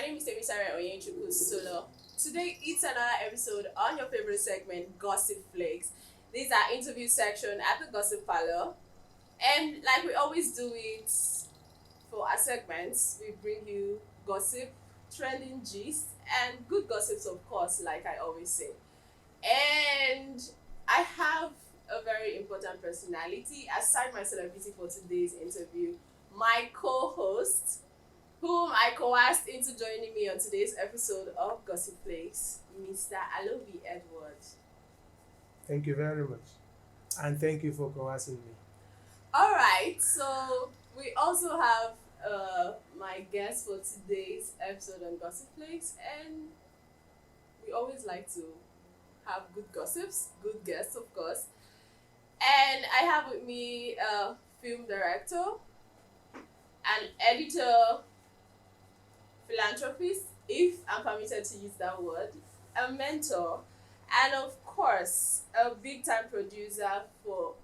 name is Temisare Onyenchukwu Solo. Today it's another episode on your favorite segment, Gossip Flakes. This is our interview section at the Gossip Parlor. And like we always do it for our segments, we bring you gossip, trending gist, and good gossips, of course, like I always say. And I have a very important personality aside my celebrity for today's interview, my co-host, whom I coerced into joining me on today's episode of Gossip Flakes, Mr. Alobi Edward. Thank you very much. And thank you for coercing me. Alright, so we also have my guest for today's episode on Gossip Flakes, and we always like to have good gossips, good guests, of course. And I have with me a film director, an editor, philanthropist, if I'm permitted to use that word, a mentor, and of course, a big time producer for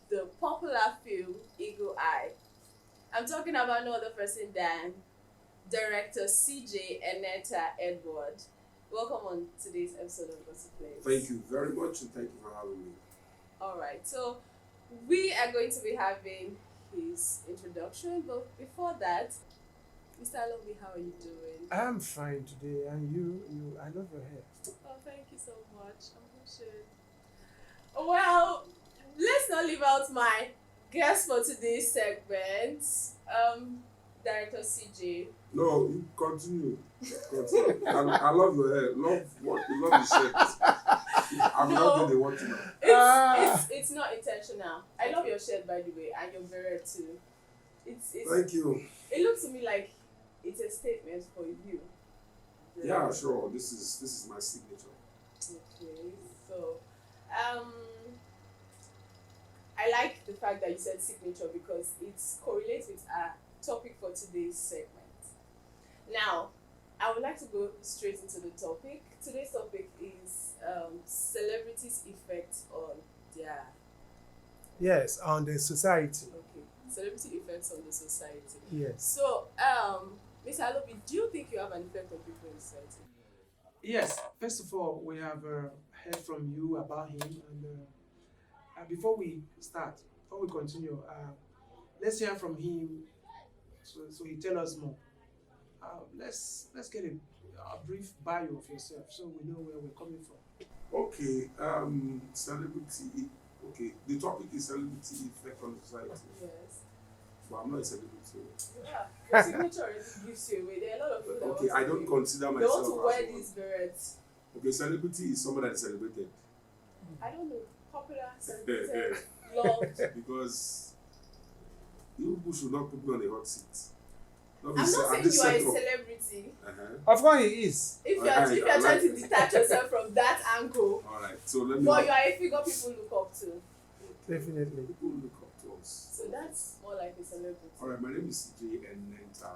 the popular film Eagle Eye. I'm talking about no other person than director CJ Eneta Edward. Welcome on today's episode of Gossip Flakes. Thank you very much, and thank you for having me. Alright, so we are going to be having his introduction, but before that, Mr. Alobi, how are you doing? I'm fine today, and you, I love your hair. Oh, thank you so much. I'm appreciated. Well, let's not leave out my guest for today's segment, Director CJ. No, you continue. I love your hair. Love the shirt. I'm not doing the what now. It's not intentional. I love your shirt, by the way, and your beret too. It's Thank you. It looks to me like it's a statement for you. Yeah, sure. This is my signature. Okay, so I like the fact that you said signature because it correlates with our topic for today's segment. Now, I would like to go straight into the topic. Today's topic is celebrities' effect on their... Yes, on the society. Okay, celebrity effects on the society. Yes. So, Mr. Alobi, do you think you have an effect on people in society? Yes. First of all, we have heard from you about him, and before we continue, let's hear from him. So he tell us more. Let's get a brief bio of yourself, so we know where we're coming from. Okay. Celebrity. Okay. The topic is celebrity effect on society. Yes. But I'm not a celebrity. Yeah, your signature already gives you away. There are a lot of people that Okay, I don't consider they myself want to wear these berets. Okay, celebrity is someone that is celebrated. I don't know. Popular, celebrated, loved. Because you people should not put me on the hot seat. I'm not saying you are a celebrity. Of course, he is. If you're trying to detach yourself from that angle, Alright, so let me. but you are a figure people look up to. Definitely. People look up to us. So that's more like a celebrity. Alright, my name is CJ Eneta,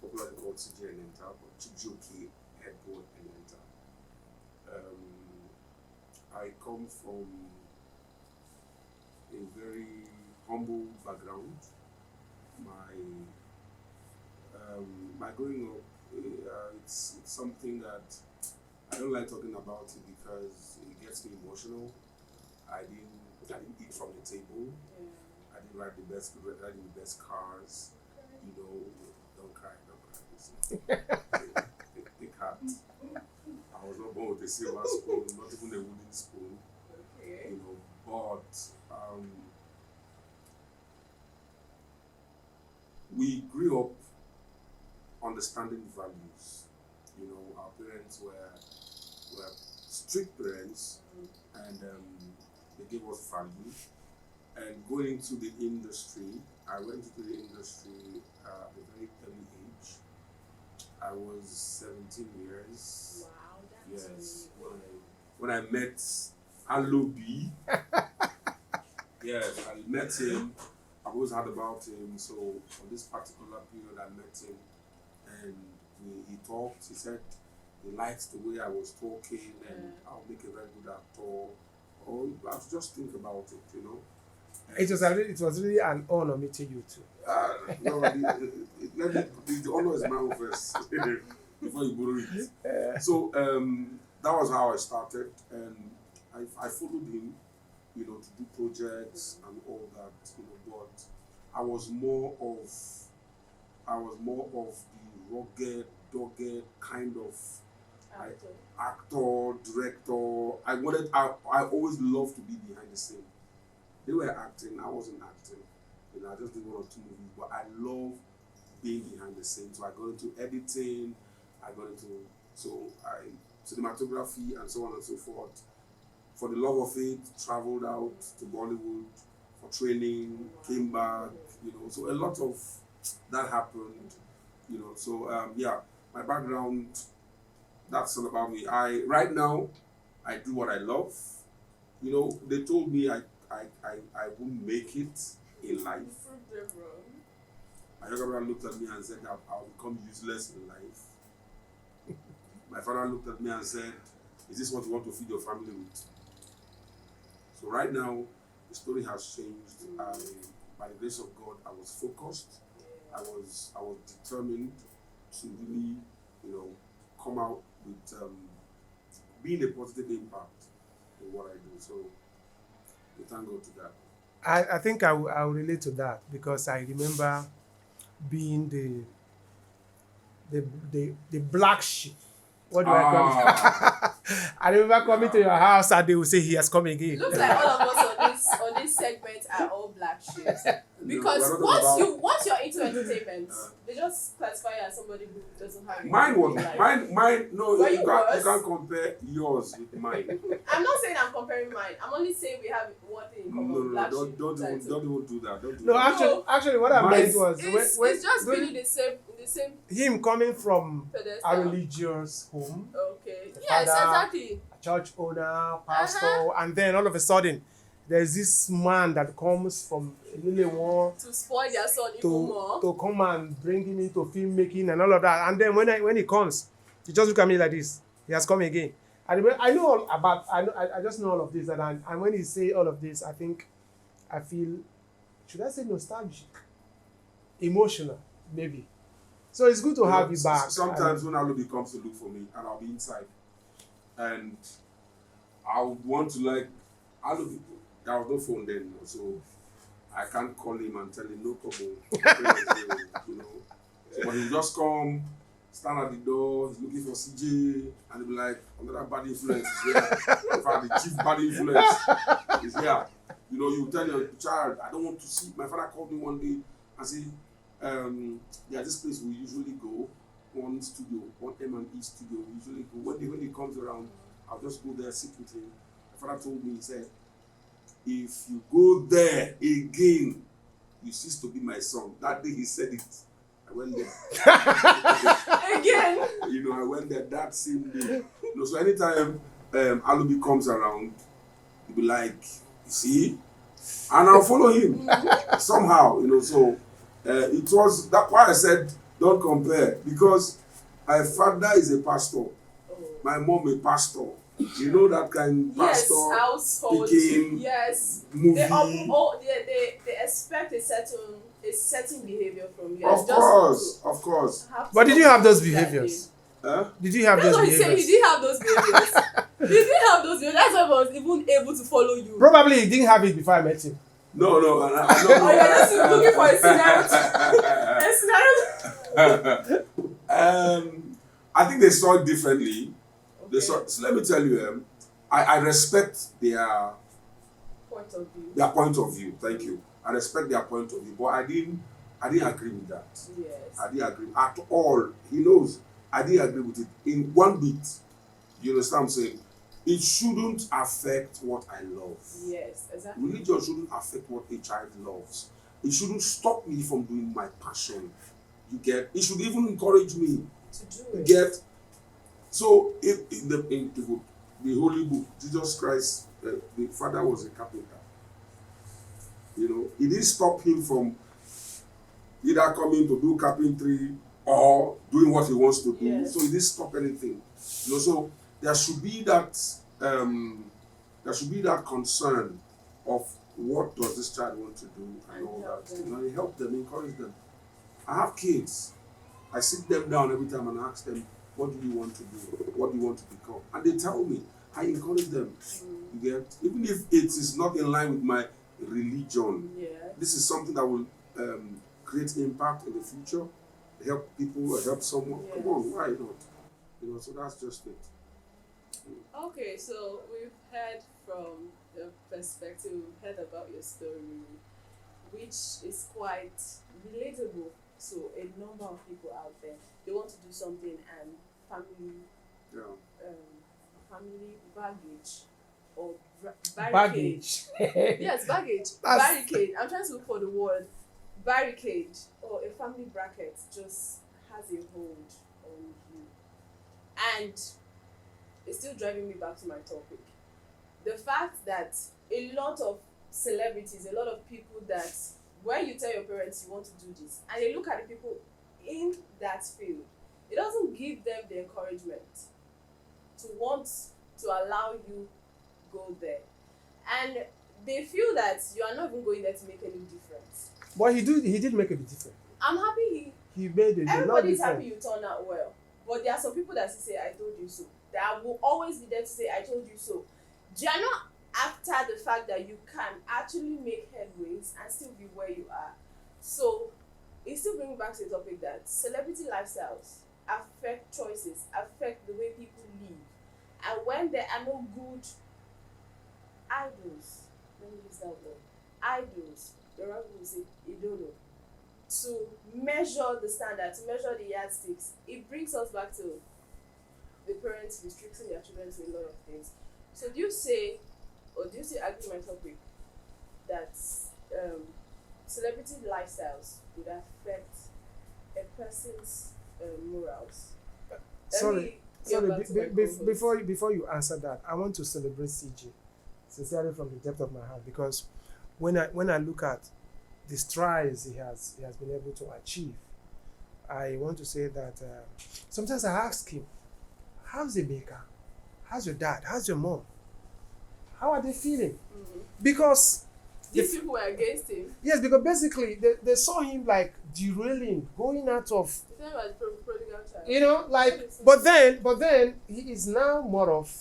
popularly called CJ Eneta, but Chijoki Edward Eneta. I come from a very humble background. My growing up, it's something that I don't like talking about it because it gets me emotional. I didn't eat from the table. Yeah. I didn't ride the best cars. You know, don't cry. Take heart. I was not born with a silver spoon, not even a wooden spoon. Okay. You know, but we grew up understanding values. You know, our parents were strict parents, and they gave us value. And going into the industry, I went into the industry at a very early age. I was 17 years. Wow, that's Yes, really when I met Alobi. Yes, I met him. I've always heard about him. So for this particular period, I met him, and he talked. He said he liked the way I was talking, and I'll make a very good actor. Or I have to just think about it, you know. It was really an honor meeting you too. No, the honor is my own first. before you borrow it. So that was how I started, and I followed him, to do projects and all that, but I was more of the rugged, dogged kind of actor, director. I always loved to be behind the scene. They were acting, I wasn't acting. I just did one or two movies, but I love being behind the scenes. So I got into editing, I got into cinematography and so on and so forth. For the love of it, traveled out to Bollywood for training, came back, so a lot of that happened, So my background, that's all about me. Right now I do what I love. They told me I wouldn't make it in life. My younger brother looked at me and said I'll become useless in life. My father looked at me and said, is this what you want to feed your family with? So right now, the story has changed. By the grace of God, I was focused. I was determined to really, come out with being a positive impact in what I do. So we thank God to that. I think I'll relate to that because I remember being the black sheep. What do I call it? I remember coming to your house and they will say he has come again. Looks like all of us on this segment are all black sheeps. Because once you're into entertainment, they just classify you as somebody who doesn't have mine. No, Were you you can't compare yours with mine. I'm not saying I'm comparing mine. I'm only saying we have one thing in common. No, don't even do that. Don't do No, that. actually, what I meant was it's just really the same. Him coming from pedestal. a religious home. Okay. Yes, exactly. A church owner, pastor, and then all of a sudden, there's this man that comes from Lilewon to spoil their son even more. To come and bring him into filmmaking and all of that. And then when he comes, he just look at me like this. He has come again. I just know all of this. And when he say all of this, I feel, should I say nostalgic? Emotional, maybe. So it's good to have you back. Sometimes when Alubi comes to look for me, and I'll be inside, and I would want to Alubi. There was no phone then, so I can't call him and tell him no problem. So, but he'll just come, stand at the door, he's looking for CJ, and he'll be like, another bad influence is here. In fact, the chief bad influence is here. You tell your child, I don't want to see. My father called me one day and said, there's this place we usually go, one M&E studio, we usually go. When he comes around, I'll just go there, sit with him. My father told me, he said, if you go there again, you cease to be my son. That day he said it. I went there. Again. I went there that same day. So anytime Alubi comes around, he'll be like, you see? And I'll follow him somehow, so it was that why I said don't compare, because my father is a pastor, my mom a pastor. That kind of pastor, household, speaking, movie. They expect a certain behavior from you. Of course. But did you have those behaviors? Did you have those behaviors? That's what he said. He did have those behaviors. He did have those behaviors. That's why I was even able to follow you. Probably he didn't have it before I met him. No. I don't know. You're just looking for a scenario. I think they saw it differently. Okay. So let me tell you, I respect their point of view. Their point of view. Thank you. I respect their point of view, but I didn't agree with that. Yes. I didn't agree at all. He knows I didn't agree with it in one bit. You understand what I'm saying? It shouldn't affect what I love. Yes, exactly. Religion shouldn't affect what a child loves. It shouldn't stop me from doing my passion. You get? It should even encourage me to do it. You get? So, in the Holy Book, Jesus Christ, the Father was a carpenter. It didn't stop him from either coming to do carpentry or doing what he wants to do. Yes. So, he didn't stop anything. So there should be that concern of what does this child want to do and all that. Help them, encourage them. I have kids. I sit them down every time and ask them, what do you want to do? What do you want to become? And they tell me. I encourage them. You get, even if it is not in line with my religion, this is something that will create impact in the future, help people, or help someone. Yes. Come on, why not? You know, so that's just it. Okay, so we've heard from your perspective, we've heard about your story, which is quite relatable to a number of people out there. They want to do something and family Yeah. family baggage or barricade. Yes, baggage. Barricade. I'm trying to look for the word. Barricade or a family bracket just has a hold on you. And it's still driving me back to my topic. The fact that a lot of celebrities, a lot of people that when you tell your parents you want to do this, and they look at the people in that field, it doesn't give them the encouragement to want to allow you go there. And they feel that you are not even going there to make any difference. But he did make a difference. I'm happy He made a lot everybody's difference. happy you turn out well. But there are some people that say, I told you so. That will always be there to say, I told you so. They are not after the fact that you can actually make headways and still be where you are. So it still brings back to the topic that celebrity lifestyles affect choices, affect the way people live. And when there are no good idols, let me use that word, idols, the right people say, idolo, to measure the standard, to measure the yardsticks, it brings us back to the parents restricting their children to a lot of things. So do you say agree my topic that celebrity lifestyles would affect a person's morals? Sorry, before you answer that, I want to celebrate CJ sincerely from the depth of my heart, because when I look at the strides he has been able to achieve, I want to say that sometimes I ask him, how's Emeka? How's your dad? How's your mom? How are they feeling? Mm-hmm. Because these people were against him. Yes, because basically they saw him like derailing, going out of, Prodigal child. you know, like, but then he is now more of,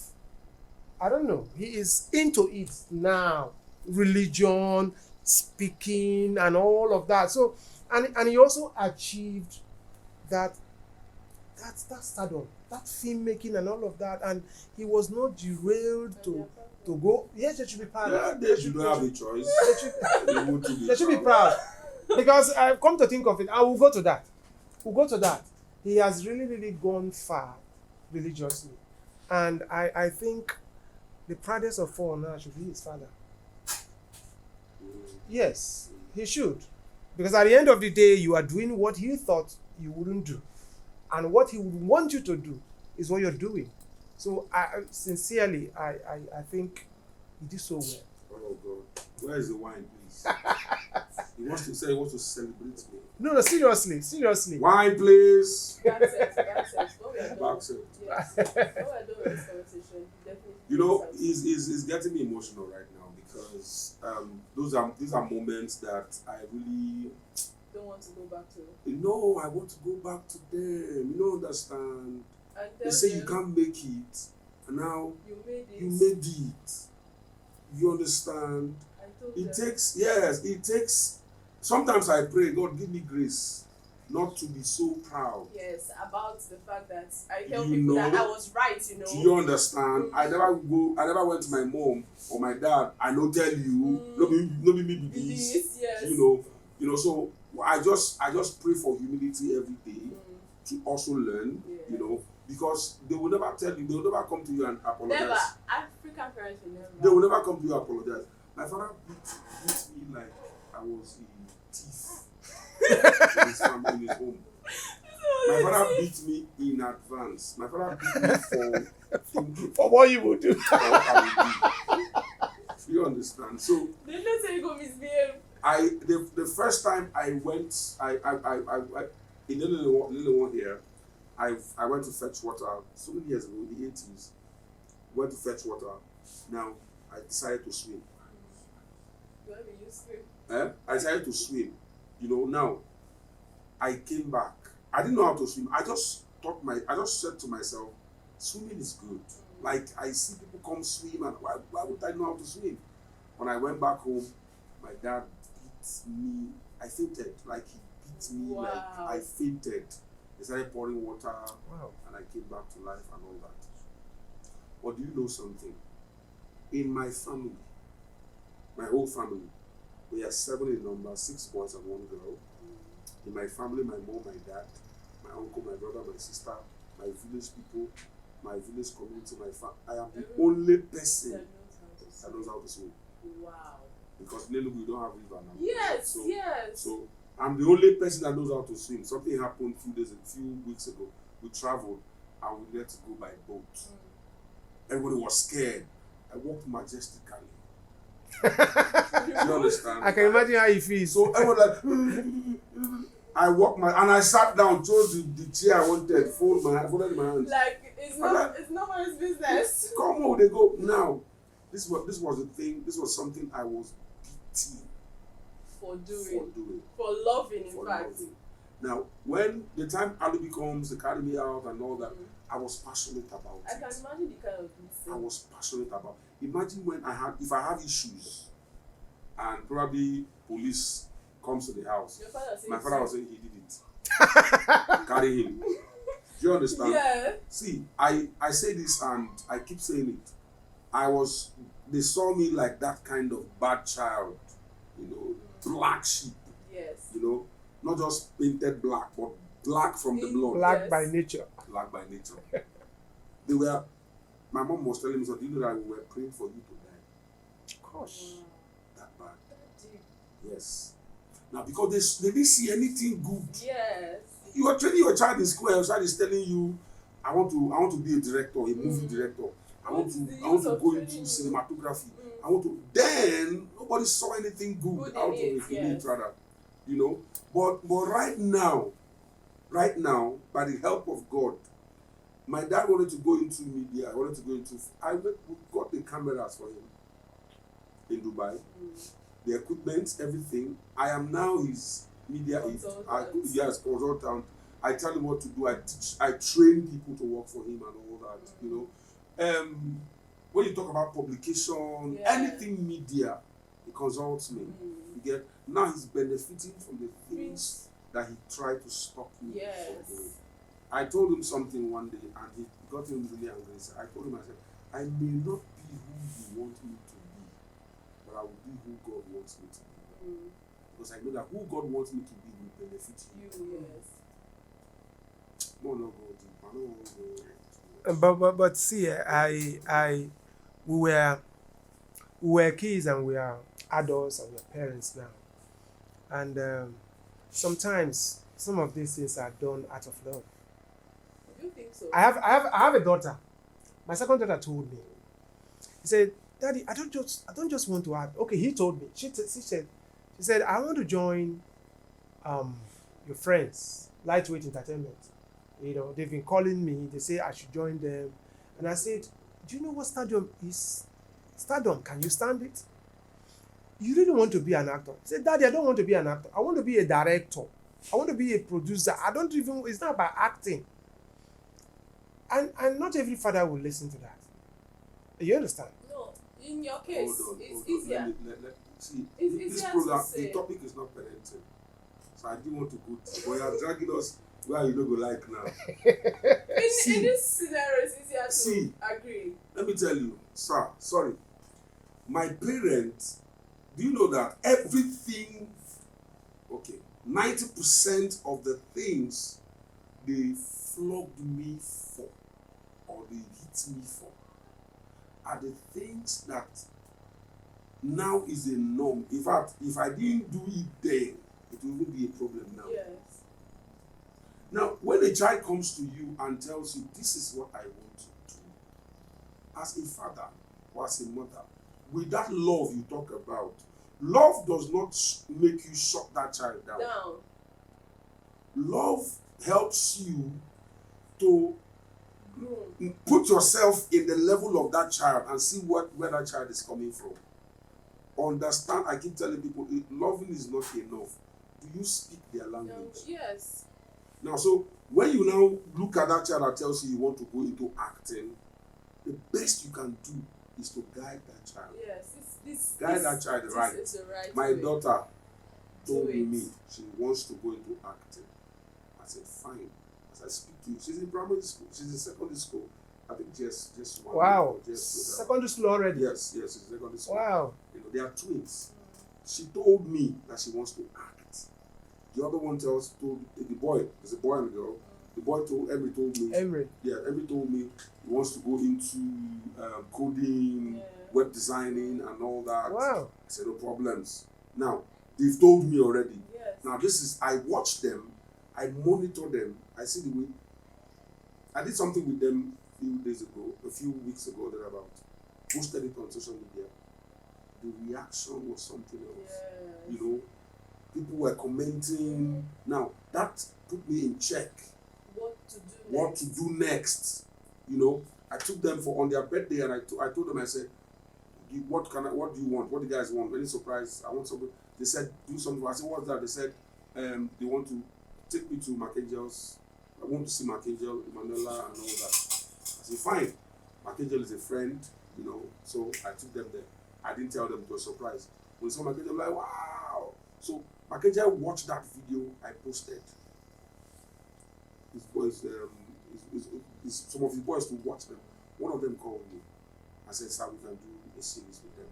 I don't know, he is into it now, religion, speaking, and all of that. So, and he also achieved that stardom, that filmmaking and all of that, and he was not derailed to go. Yes, they should be proud. Yeah, they should have a choice. They should be proud. Because I've come to think of it, I will go to that. We'll go to that. He has really, really gone far religiously. And I think the proudest of all now should be his father. Yes, he should. Because at the end of the day, you are doing what he thought you wouldn't do. And what he would want you to do is what you're doing. So I sincerely, I think he did so well. Oh God, where is the wine, please? He wants to celebrate me. No, seriously. Wine, please. Back what we are doing. Back set. Yes. What we are doing with this conversation, definitely. You know, is getting me emotional right now because these are moments that I really don't want to go back to. No, I want to go back to them. You don't understand. They say you can't make it, and now you made it. You understand? It takes. Sometimes I pray, God, give me grace not to be so proud. Yes, about the fact that I tell people that I was right, Do you understand? I never went to my mom or my dad, I don't tell you, no be me be this. Yes. You know, so I just pray for humility every day to also learn, you know, because they will never tell you, they will never come to you and apologize. Never. African parents will never. They will never come to you and apologize. My father beat me like I was a thief in his family, in his home. My father beat me in advance. My father beat me for thinking. For what you would do. For what I would do. You understand? So they don't say you go misbehave. The first time I went, in the little one here, I went to fetch water so many years ago, in the 80s. Went to fetch water. Now I decided to swim. Where will you swim? I decided to swim. You know, now I came back. I didn't know how to swim. I just I just said to myself, swimming is good. Like, I see people come swim, and why would I know how to swim? When I went back home, my dad beat me. I fainted. Like, he beat me. Wow. Like, I fainted. He started pouring water, Wow. and I came back to life and all that. But do you know something? In my family, my whole family, we are 7 in number, 6 boys and 1 girl. In my family, my mom, my dad, my uncle, my brother, my sister, my village people, my village community, I am the only person that knows how to swim. Wow. Because in Enugu, we don't have river now. Yes, yes. So I'm the only person that knows how to swim. Something happened a few weeks ago. We traveled and we had to go by boat. Everybody was scared. I walked majestically. Do you understand? I can imagine how you feel. So everyone I walked and I sat down, chose the chair I wanted, folded my hands. Like, it's not his business. Come on, they go. Now, this was the thing, this was something I was beaten For doing. For loving, in fact. Loving. Now, when the time Alubi comes, they carry me out and all that, I was passionate about it. I can imagine the kind of thing. I was passionate about it. Imagine if I have issues and probably police comes to the house. My father was saying he did it. Carry him. Do you understand? Yeah. See, I say this and I keep saying it. They saw me like that kind of bad child, black sheep. Yes. Not just painted black, but black from the blood. Black by nature. Black by nature. My mom was telling me, so do you know that we were praying for you to die? Of course. That bad. Yes. Now, because they didn't see anything good. Yes. You are training your child in school, and your child is telling you, I want to be a director, a movie director. I want to go into cinematography. Then nobody saw anything good out of it, rather. But right now, by the help of God, my dad wanted to go into media. We got the cameras for him in Dubai, the equipment, everything. I am now his media consultant. I tell him what to do. I train people to work for him and all that. When you talk about publication, anything media, he consults me. Now he's benefiting from the things that he tried to stop me from doing. I told him something one day and he got him really angry. I told him, I said, I may not be who you want me to be, but I will be who God wants me to be. Because I know that who God wants me to be will benefit you. Yes. No, go deep. I don't want to go. But see, we were kids and we are adults and we are parents now, and sometimes some of these things are done out of love. Do you think so? I have a daughter. My second daughter told me. He said, "Daddy, I don't just want to have." Okay, he told me. She said, "I want to join your friends, Lightweight Entertainment. They've been calling me. They say I should join them." And I said, "Do you know what stardom is? Stardom, can you stand it? You really want to be an actor?" He said, "Daddy, I don't want to be an actor. I want to be a director. I want to be a producer. It's not about acting." And not every father will listen to that. You understand? No, in your case, it's easier. See, It's this easier program, to say. the topic is not parenting. So I didn't want to go to, but you are dragging us where you don't go like now. In this scenario, it's easier to agree. Let me tell you, sir, sorry. My parents, do you know that everything, 90% of the things they flogged me for or they hit me for are the things that now is a norm. In fact, if I didn't do it then, it will even be a problem now. Yes. Now, when a child comes to you and tells you, this is what I want to do, as a father or as a mother, with that love you talk about, love does not make you shut that child down. Love helps you to put yourself in the level of that child and see where that child is coming from. Understand, I keep telling people, loving is not enough. Do you speak their language? Yes. Now, so when you now look at that child that tells you want to go into acting, the best you can do is to guide that child. Yes, Guide that child right. This is the right My way. daughter told Do it. me she wants to go into acting. I said, fine. As I speak to you, she's in primary school, she's in secondary school. I think just one. Wow. Just Secondary school already. yes, she's in secondary school. Wow. You know, they are twins. She told me that she wants to act. The other one told the boy, there's a boy and a girl. The boy Emery told me. Emery. Yeah, Emery told me he wants to go into coding, web designing, and all that. Wow. I said, no problems. Now, they've told me already. Yes. Now, I watch them, I monitor them, I see the way. I did something with them a few weeks ago, that about posted it on social media. The reaction was something else. Yes. You know, people were commenting. Now, that put me in check. What to do next. You know, I took them on their birthday, and I told them, I said, what do you want? What do you guys want? Any surprise? I want something. They said, do something. I said, what's that? They said, they want to take me to Markangel's. I want to see Markangel, Emanuela, and all that. I said, fine. Markangel is a friend, you know, so I took them there. I didn't tell them it was a surprise. When they saw Markangel, I'm like, wow. So Markangel watched that video I posted. His boys, some of his boys to watch them. One of them called me. I said, sir, we can do a series with them.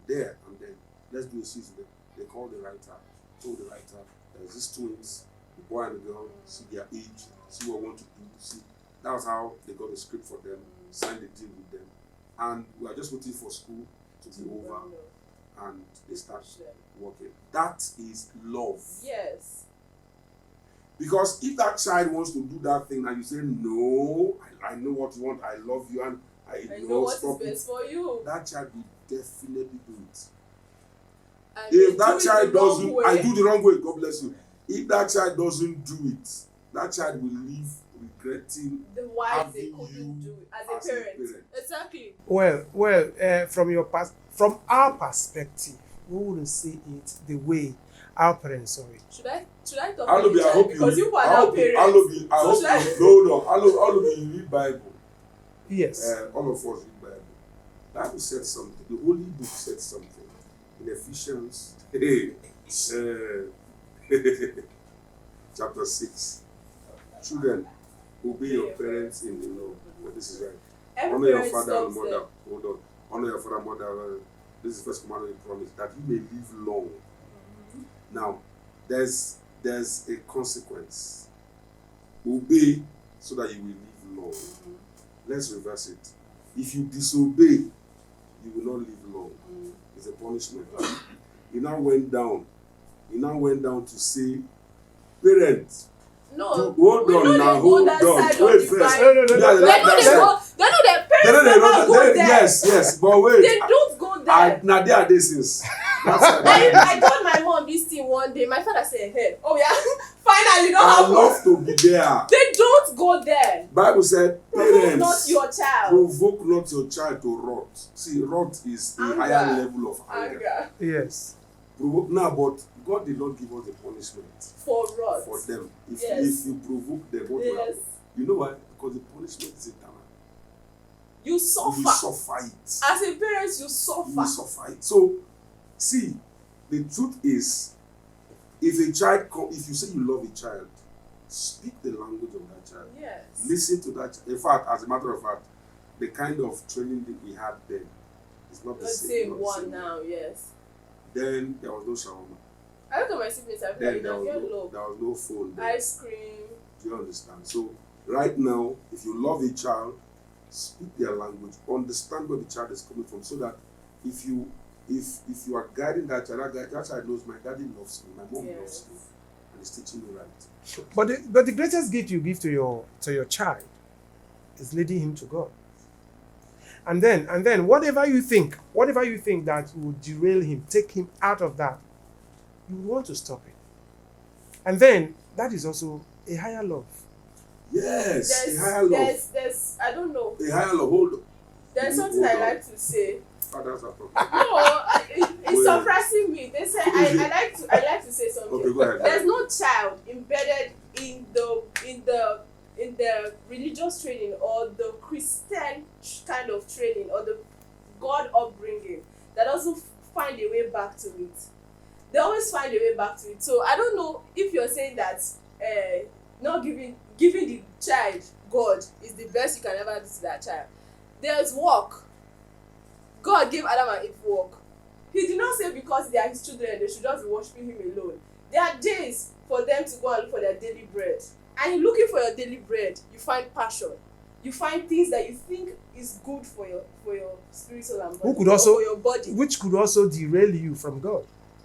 There and then, let's do a series with them. They called the writer, told the writer, there's these twins, the boy and the girl, see their age, see what we want to do, see. That was how they got the script for them, signed the deal with them. And we are just waiting for school to be over, and they start working. That is love. Yes. Because if that child wants to do that thing and you say, no, I know what you want, I love you, and I know what stop is best for you. that child will definitely do it. And If that child doesn't, way. I do the wrong way, God bless you. If that child doesn't do it, that child will live regretting the why they having couldn't you do it as a parent. Exactly. Well, from our perspective, we wouldn't see it the way our parents saw it. Should I talk I hope because you are I now hope parents. I hope you read Bible. Yes. All of us read Bible. Bible said something. The Holy Book said something in Ephesians chapter 6. Children, obey your parents in the Lord. But this is right. Every Honor your parent father and loves mother. them. Hold on. Honor your father and mother. This is the first commandment you promise, that you may live long. Now, there's a consequence. Obey so that you will live long. Let's reverse it. If you disobey, you will not live long. It's a punishment. He now went down to say, parents, No, hold on now, hold on. Wait first. No. They know their parents never go there. Yes, but wait. They don't go there. Now they are this since. I told my mom this thing one day. My father said, hey, oh yeah, finally, don't I have love to be there. They don't go there. Bible said, Provoke parents, not your child. provoke not your child to wrath. See, wrath is a Anger. higher level of anger. Anger. Yes. Provoke now, but God did not give us a punishment For wrath. for them. Yes. If you provoke them, what will Yes. happen? You know why? Because the punishment is eternal. You suffer. You suffer it. As a parent, you suffer. You suffer it. So, see, the truth is, if a child if you say you love a child, speak the language of that child. Yes. Listen to that. In fact, as a matter of fact, the kind of training that we had then is not the Let's same. say not the one same. now, yes. Then there was no shawarma. I look at my siblings, I feel Then like there now was get no, low. there was no phone. Then. Ice cream. Do you understand? So right now, if you love a child, speak their language, understand where the child is coming from, so that if you are guiding that child, that child knows my daddy loves me, my mom loves me, and is teaching me right. But the greatest gift you give to your child is leading him to God. And then whatever you think that will derail him, take him out of that, you want to stop it. And then that is also a higher love. Yes, a higher love. There's I don't know. A higher love. Hold on. There's something I like to say. Fathers are talking. No, it's surprising me. They say I like to say something. Okay, go ahead. There's no child embedded in religious training or the Christian kind of training or the God upbringing that doesn't find a way back to it. They always find a way back to it. So I don't know if you're saying that not giving the child God is the best you can ever do to that child. There's work. God gave Adam and Eve work. He did not say because they are his children they should just be worshiping him alone. There are days for them to go and look for their daily bread. And in looking for your daily bread, you find passion. You find things that you think is good for your spiritual and body. Who could also, for your body. which could also derail you from God.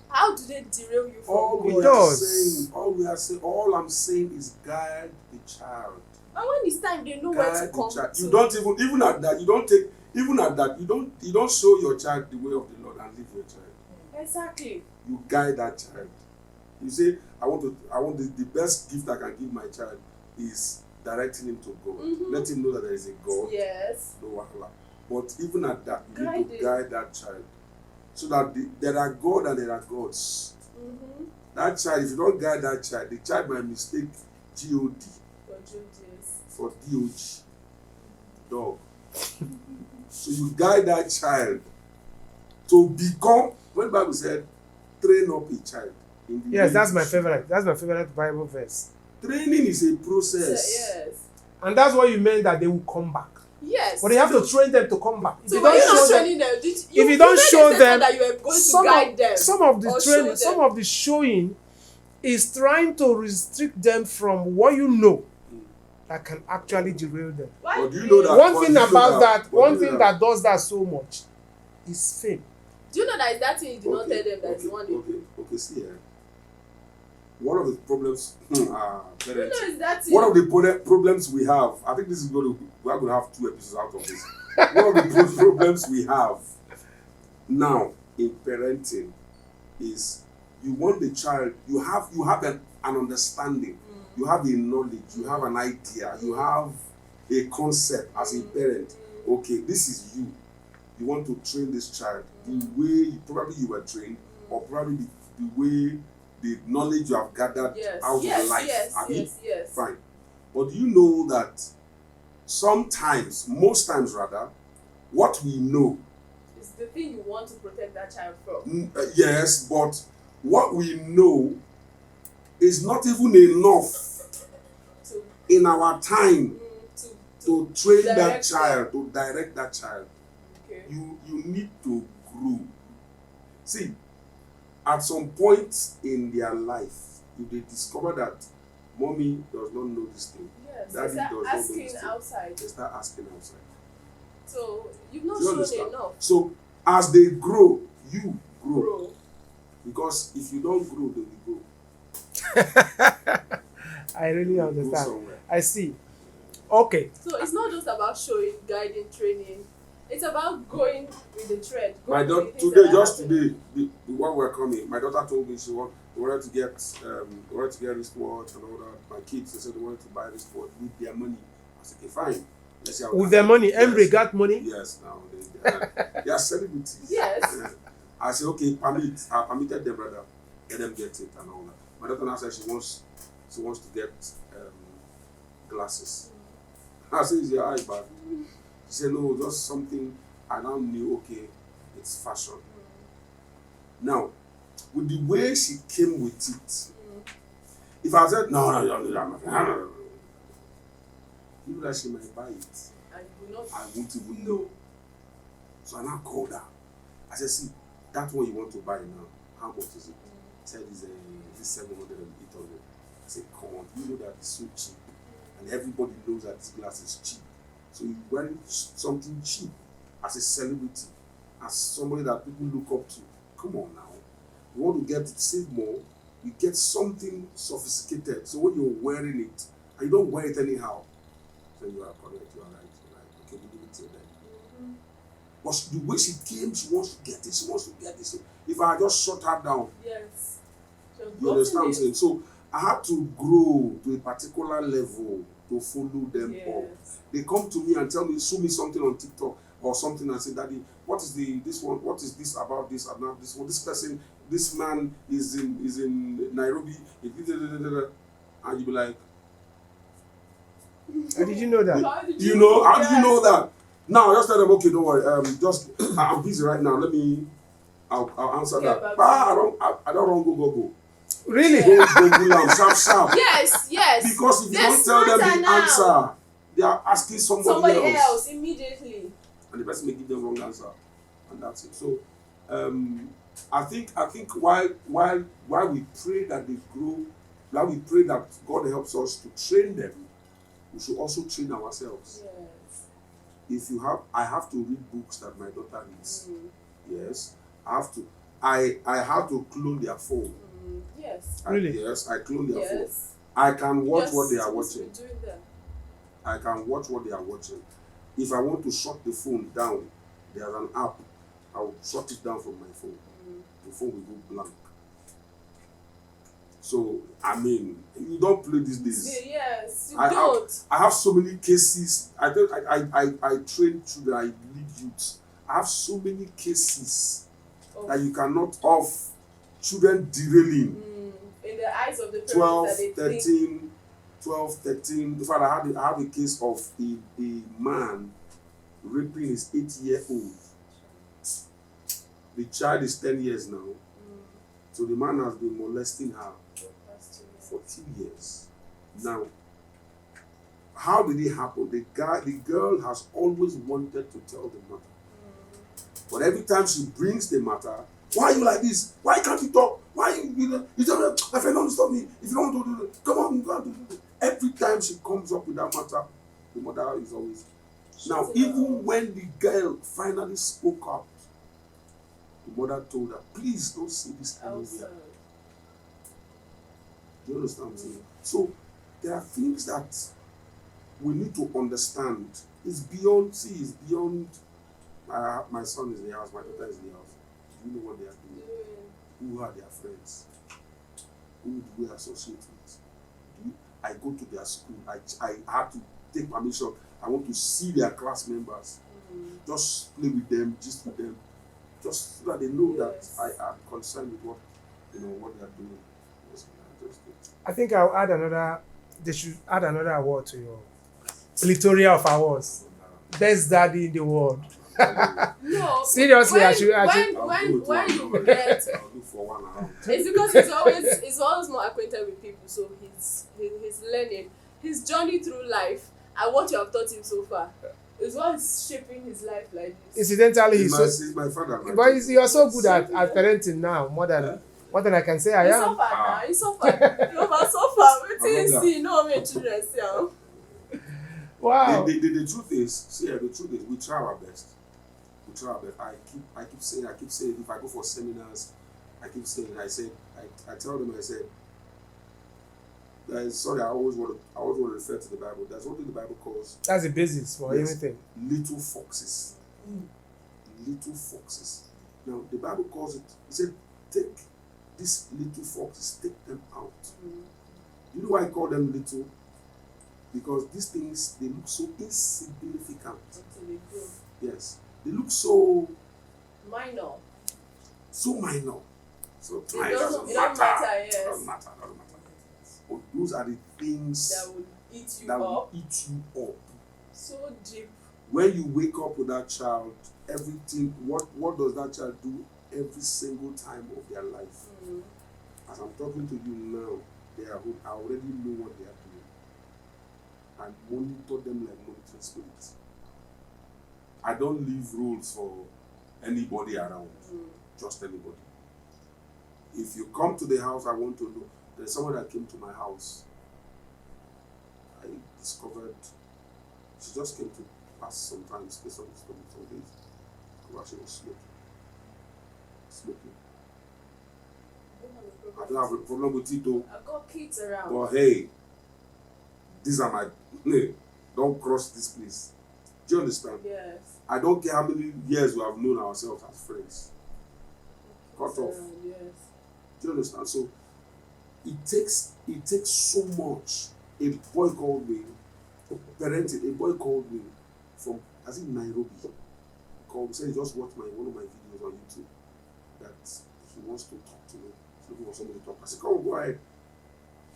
How do they derail you from All God? we It are does. saying, all I'm saying is guide the child. And when it's time, they know where to Guide the come child. to. You don't even at that. You don't take even at that. You don't show your child the way of the Lord and leave your child. Exactly. You guide that child. You say, I want the best gift I can give my child is directing him to God. Mhm. Let him know that there is a God. Yes. No wahala. But even at that, you Guide need to it. guide that child. So that there are God and there are gods. Mm-hmm. That child, if you don't guide that child, the child might mistake God For Judas. for DOG. Dog. So you guide that child to become, when the Bible said, train up a child. In the Yes, way that's he my should favorite. go. That's my favorite Bible verse. Training is a process. Yes. And that's what you meant that they will come back. Yes. But you have to train them to come back. If So you were don't you not show them, training them? if you don't made a show statement them, that you were going to guide them. some of the or training, show some them. of the showing is trying to restrict them from what you know that can actually derail them. Why But do you do know that- One but thing you know about that, but one you know thing that- that does that so much is fame. Do you know that is that thing you did not tell them that is the one they do? Okay, see here. One of the problems, Do you parents, know is that thing? one of the problems we have, I think this is we are going to have 2 episodes out of this. One of the problems we have now in parenting is you want the child, you have an understanding, you have a knowledge, you have an idea, you have a concept as a parent. Okay, this is you. You want to train this child the way probably you were trained, or probably the way the knowledge you have gathered out of life. Yes. Fine. But do you know that sometimes, most times rather, what we know, It's the thing you want to protect that child from. yes, but what we know is not even enough To, in our time to train that direct child, to direct that child. okay. You need to grow. See, at some point in their life, if they discover that mommy does not know this thing, Yes. Daddy Is that does not know asking this thing. outside? They start asking outside. So you've not Do you shown understand? enough. So as they grow, you grow. Bro. Because if you don't grow, they will go. I really They will go understand. somewhere. I see. Okay. So it's not just about showing, guiding, training. It's about going with the trend. My going daughter with the things today, that are just happening. today, the one we're coming, my daughter told me she wanted to get wristwatch and all that. My kids, they said they wanted to buy wristwatch with their money. I said, okay, fine. Let's see how With their money, Emre got money. Yes, now they are celebrities. Yes. Yeah. I said, okay, I permitted them, brother, let them get it and all that. My daughter now said she wants to get glasses. I said, is your eye bad? She said, no, just something I now knew, okay, it's fashion. Now, with the way she came with it, if I said, no, you know that she might buy it. And you will not I won't even know. So I now called her. I said, see, that one you want to buy now, how much is it? She said, it's 700 and 800. I said, come on, you know that it's so cheap. And everybody knows that this glass is cheap. So you're wearing something cheap as a celebrity, as somebody that people look up to. Come on now. You want to save more, you get something sophisticated. So when you're wearing it, and you don't wear it anyhow, so you are correct, you are right, okay, we give it till then. But the way she came, she wants to get it, she wants to get it. So if I just shut her down, Yes. So you understand what I'm gossip saying? So I had to grow to a particular level to follow them is- up. Yes. They come to me and tell me, show me something on TikTok or something, and say, Daddy, what is this about this one? This person, this man is in Nairobi, and you be like, Did you know that? How did You know, how yes. did you know that? Now, just tell them, okay, don't worry. Just I'm busy right now. I'll answer Get that. back to I don't run go. Really? Yeah. Go sharp. Yes. Because if you They're don't tell them smarter the now. answer, they are asking somebody else. Immediately. And the person may give them wrong answer, and that's it. So, I think while we pray that they grow, while we pray that God helps us to train them, we should also train ourselves. Yes. I have to read books that my daughter reads. Mm. Yes, I have to. I have to clone their phone. Yes. Really? Yes, I clone their phone. Yes. I can watch You're what they are supposed to watching. be doing that. I can watch what they are watching. If I want to shut the phone down, there's an app. I will shut it down from my phone. The phone will go blank. So, I mean, you don't play these days. Yes, you don't. I have so many cases. I train children, I lead youth. I have so many cases that you cannot off children derailing. In the eyes of the parents 12, that they 13, think. 12, 13. In fact, I have a case of a man raping his 8-year-old. The child is 10 years now. So the man has been molesting her for 2 years. Now, how did it happen? The girl has always wanted to tell the mother. But every time she brings the matter, why are you like this? Why can't you talk? Why you tell me, my friend, don't stop me. If you don't want to do it, come on, go and do it. Every time she comes up with that matter, the mother is always. Now, even when the girl finally spoke up, the mother told her, please don't say this anywhere. Do you understand what I'm saying? So, there are things that we need to understand. It's beyond, my son is in the house, my daughter is in the house. Do you know what they are doing? Who are their friends? Who do we associate with? I go to their school. I have to take permission. I want to see their class members. Just play with them, just with them. Just so that they know that I am concerned with what they are doing. I think they should add another award to your plethora of awards. Best daddy in the world. No. Seriously, when actually. When you get, I'll look for one around. it's because he's always more acquainted with people, so he's learning his journey through life and what you have taught him so far is what is shaping his life like this. Incidentally, He's my father. But you're so good at parenting now, more than I can say I am. You suffer. You suffer. Wetin you see, no make children see. Wow. The truth is, we try our best. We try our best. I keep saying, if I go for seminars, I tell them, I always want to refer to the Bible. There's one thing the Bible calls. That's the basis for everything. Little foxes. Little foxes. Now the Bible calls it. It said, take these little foxes, take them out. You know why I call them little? Because these things, they look so insignificant. Yes, they look so minor. So minor. So it doesn't matter. Yes. It doesn't matter. But those are the things that will eat you up. So deep. When you wake up with that child, everything. What does that child do every single time of their life? As I'm talking to you now, I already know what they are doing. And monitor them like monitoring spirits. I don't leave rules for anybody around. Just anybody. If you come to the house, I want to know. There's someone that came to my house. I discovered she just came to pass sometimes, spend some days. Because she was smoking. I don't have a problem with it though. I've got kids around. But hey, these are my. Don't cross this place. Do you understand? Yes. I don't care how many years we have known ourselves as friends. Cut off. Yes. Do you understand? So it takes so much. A boy called me, parented. A boy called me from Nairobi. Called me, said he just watched one of my videos on YouTube that he wants to talk to me. He's looking for somebody to talk. I said, come on, go ahead.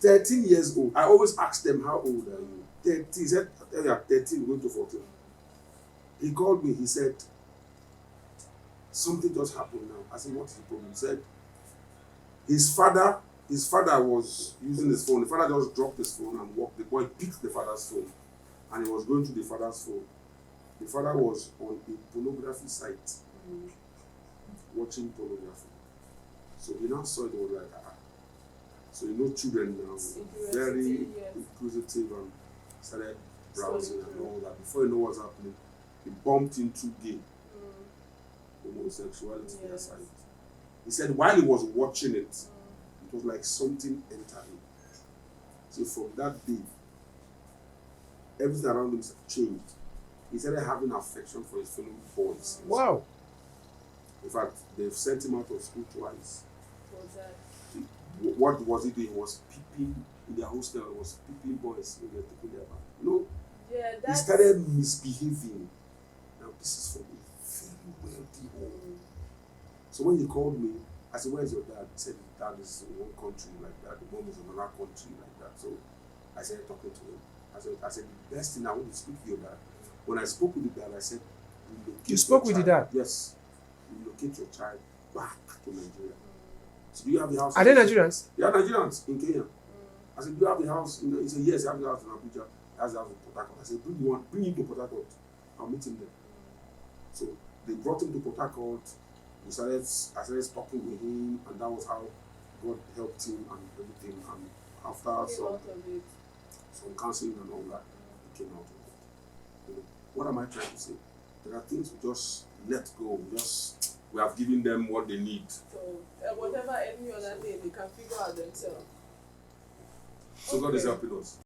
13 years old. I always ask them, how old are you? 13. He said, yeah, 13, going to 14. He called me. He said, something just happened now. I said, what is the problem? He said, his father was using his phone. The father just dropped his phone and walked. The boy picked the father's phone and he was going to the father's phone. The father was on a pornography site watching pornography. So he now saw it and was like, So children now very inquisitive and started browsing and all that. Before you know what's happening, he bumped into gay homosexuality aside. He said while he was watching it, it was like something entered him. So from that day, everything around him changed. He started having affection for his fellow boys. Wow. In fact, they've sent him out of school twice. What's that? What was it? He was peeping in their hostel. He was peeping boys when they were taking their bath. Yeah, he started misbehaving. Now this is from a very wealthy home. So when he called me, I said, "Where's your dad?" He said, "His dad is in one country like that. The mom is in another country like that." So I started talking to him. I said, "The best thing I want to speak to your dad." When I spoke with the dad, I said, "You spoke with the dad?" Yes. Relocate your child back to Nigeria. So do you have the house? Are they Nigerians? They are Nigerians in Kenya. I said, "Do you have the house?" He said, "Yes, I have the house in Abuja. He has the house in Port Harcourt." I said, bring him to Port Harcourt. I'll meet him there. So they brought him to Port Harcourt. I started talking with him, and that was how God helped him and everything. And after some counseling and all that, he came out of it. What am I trying to say? There are things we just let go. We have given them what they need. So whatever any other thing, they can figure out themselves. So God is helping us.